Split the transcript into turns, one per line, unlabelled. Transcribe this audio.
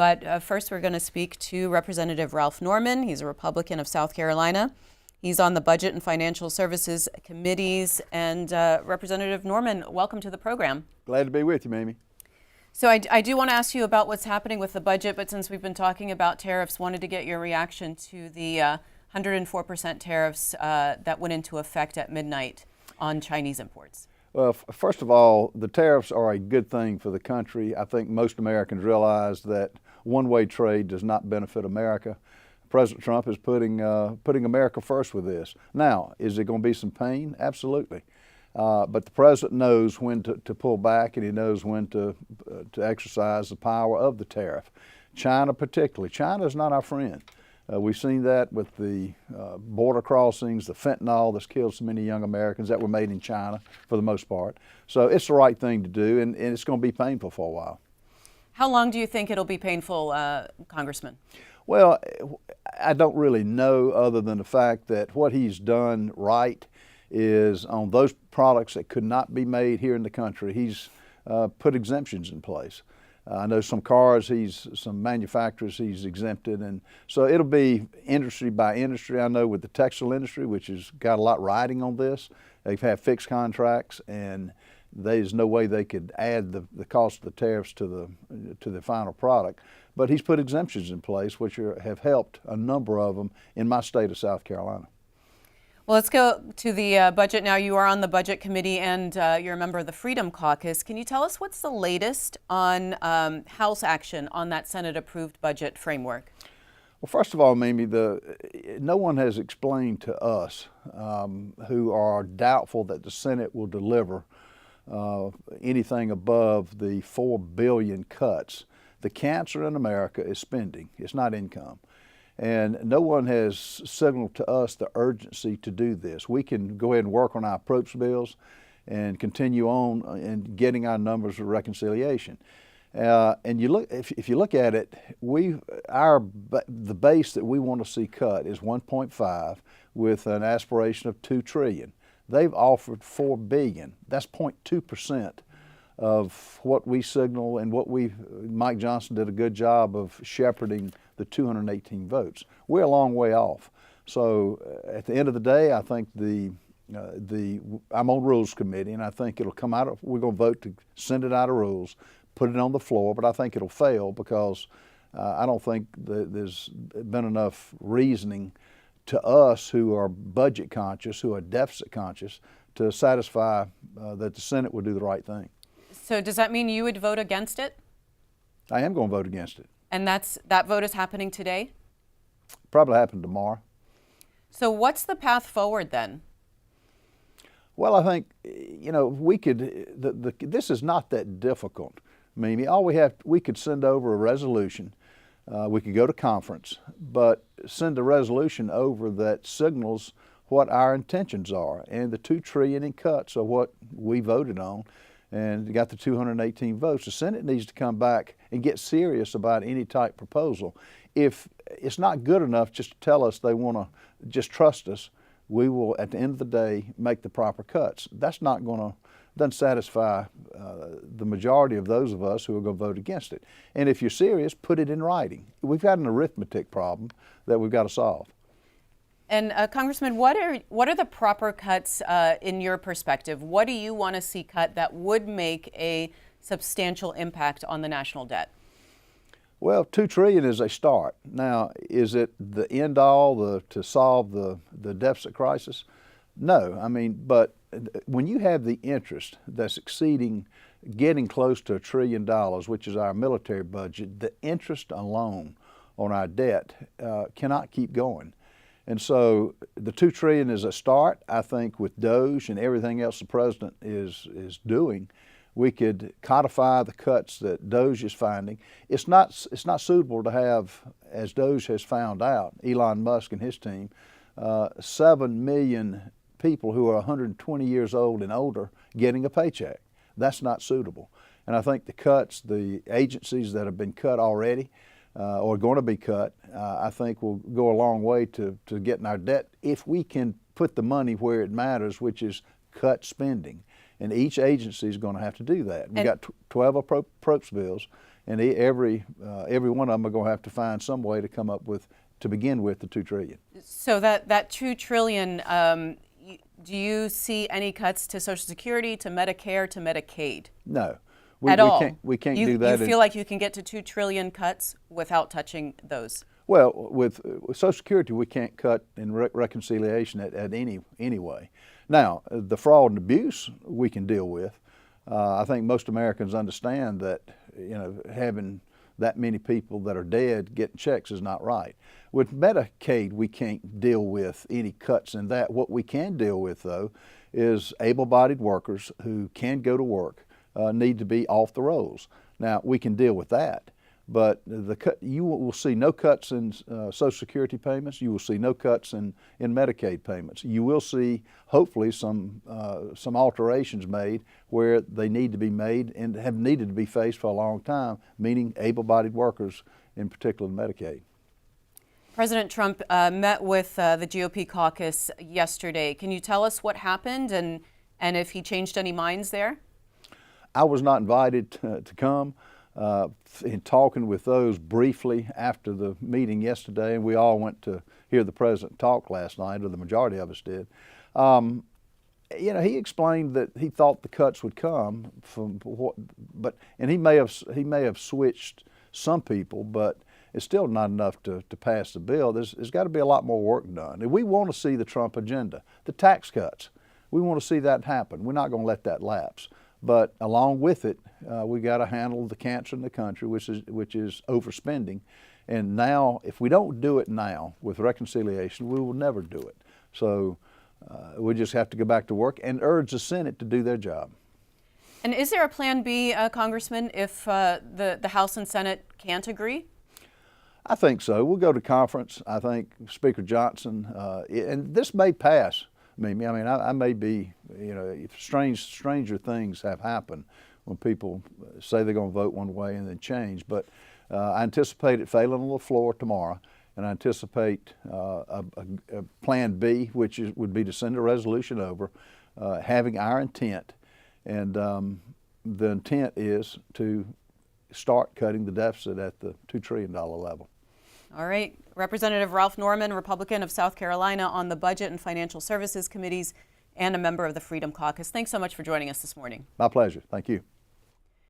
But first, we're going to speak to Representative Ralph Norman. He's a Republican of South Carolina. He's on the Budget and Financial Services Committees. And Representative Norman, welcome to the program.
Glad to be with you, Mamie.
So I do want to ask you about what's happening with the budget, but since we've been talking about tariffs, wanted to get your reaction to the 104% tariffs that went into effect at midnight on Chinese imports.
Well, first of all, the tariffs are a good thing for the country. I think most Americans realize that one-way trade does not benefit America. President Trump is putting America first with this. Now, is there going to be some pain? Absolutely. But the president knows when to pull back, and he knows when to exercise the power of the tariff. China particularly. China is not our friend. We've seen that with the border crossings, the fentanyl that's killed so many young Americans that were made in China for the most part. So it's the right thing to do, and it's going to be painful for a while.
How long do you think it'll be painful, Congressman?
Well, I don't really know, other than the fact that what he's done right is on those products that could not be made here in the country, he's put exemptions in place. I know some cars, some manufacturers he's exempted, and so it'll be industry by industry. I know with the textile industry, which has got a lot riding on this, they've had fixed contracts, and there's no way they could add the cost of the tariffs to the final product. But he's put exemptions in place, which have helped a number of them in my state of South Carolina.
Well, let's go to the budget now. You are on the Budget Committee and you're a member of the Freedom Caucus. Can you tell us what's the latest on House action on that Senate-approved budget framework?
Well, first of all, Mimi, no one has explained to us who are doubtful that the Senate will deliver anything above the $4 billion cuts. The cancer in America is spending. It's not income. And no one has signaled to us the urgency to do this. We can go ahead and work on our approach bills and continue on in getting our numbers of reconciliation. And you look, if you look at it, the base that we want to see cut is 1.5 with an aspiration of 2 trillion. They've offered 4 billion. That's 0.2% of what we signal and what Mike Johnson did a good job of shepherding the 218 votes. We're a long way off. So at the end of the day, I think I'm on Rules Committee, and I think it'll come out we're going to vote to send it out of rules, put it on the floor, but I think it'll fail because I don't think there's been enough reasoning to us who are budget conscious, who are deficit conscious, to satisfy that the Senate will do the right thing.
So does that mean you would vote against it?
I am going to vote against it.
And that vote is happening today?
Probably happen tomorrow. So
what's the path forward then?
Well, I think, we could, this is not that difficult, Mimi. We could send over a resolution. We could go to conference, but send a resolution over that signals what our intentions are. And the 2 trillion in cuts are what we voted on and got the 218 votes. The Senate needs to come back and get serious about any type proposal. If it's not good enough just to tell us they want to just trust us, we will, at the end of the day, make the proper cuts. That's not doesn't satisfy the majority of those of us who are going to vote against it. And if you're serious, put it in writing. We've got an arithmetic problem that we've got to solve.
And Congressman, what are the proper cuts in your perspective? What do you want to see cut that would make a substantial impact on the national debt?
Well, 2 trillion is a start. Now, is it the end all to solve the deficit crisis? No. I mean, but when you have the interest that's getting close to $1 trillion, which is our military budget, the interest alone on our debt cannot keep going. And so the 2 trillion is a start. I think with DOGE and everything else the president is doing, we could codify the cuts that DOGE is finding. It's not suitable to have, as DOGE has found out, Elon Musk and his team, 7 million people who are 120 years old and older getting a paycheck. That's not suitable. And I think the cuts, the agencies that have been cut already, or going to be cut, I think will go a long way to getting our debt if we can put the money where it matters, which is cut spending. And each agency is going to have to do that. We've got 12 approach bills, and every one of them are going to have to find some way to come up with, to begin with, the $2 trillion.
So that $2 trillion, do you see any cuts to Social Security, to Medicare, to Medicaid?
No.
At all?
We can't do that.
You feel like you can get to $2 trillion cuts without touching those?
Well, with Social Security, we can't cut in reconciliation at any way. Now, the fraud and abuse we can deal with. I think most Americans understand that, you know, having that many people that are dead getting checks is not right. With Medicaid, we can't deal with any cuts in that. What we can deal with, though, is able-bodied workers who can go to work need to be off the rolls. Now, we can deal with that, but you will see no cuts in Social Security payments. You will see no cuts in Medicaid payments. You will see, hopefully, some alterations made where they need to be made and have needed to be faced for a long time, meaning able-bodied workers, in particular Medicaid.
President Trump met with the GOP caucus yesterday. Can you tell us what happened and if he changed any minds there?
I was not invited to come. In talking with those briefly after the meeting yesterday, and we all went to hear the president talk last night, or the majority of us did. You know, he explained that he thought the cuts would come from and he may have switched some people, but it's still not enough to pass the bill. There's got to be a lot more work done. And we want to see the Trump agenda, the tax cuts. We want to see that happen. We're not going to let that lapse. But along with it, we got to handle the cancer in the country, which is overspending. And now, if we don't do it now with reconciliation, we will never do it. So we just have to go back to work and urge the Senate to do their job.
And is there a plan B, Congressman, if the House and Senate can't agree?
I think so. We'll go to conference. I think Speaker Johnson, and this may pass. Mimi, I mean, I may be, you know, stranger things have happened when people say they're going to vote one way and then change. But I anticipate it failing on the floor tomorrow, and I anticipate a plan B, which would be to send a resolution over, having our intent, and the intent is to start cutting the deficit at the $2 trillion level.
All right. Representative Ralph Norman, Republican of South Carolina on the Budget and Financial Services Committees and a member of the Freedom Caucus. Thanks so much for joining us this morning.
My pleasure. Thank you.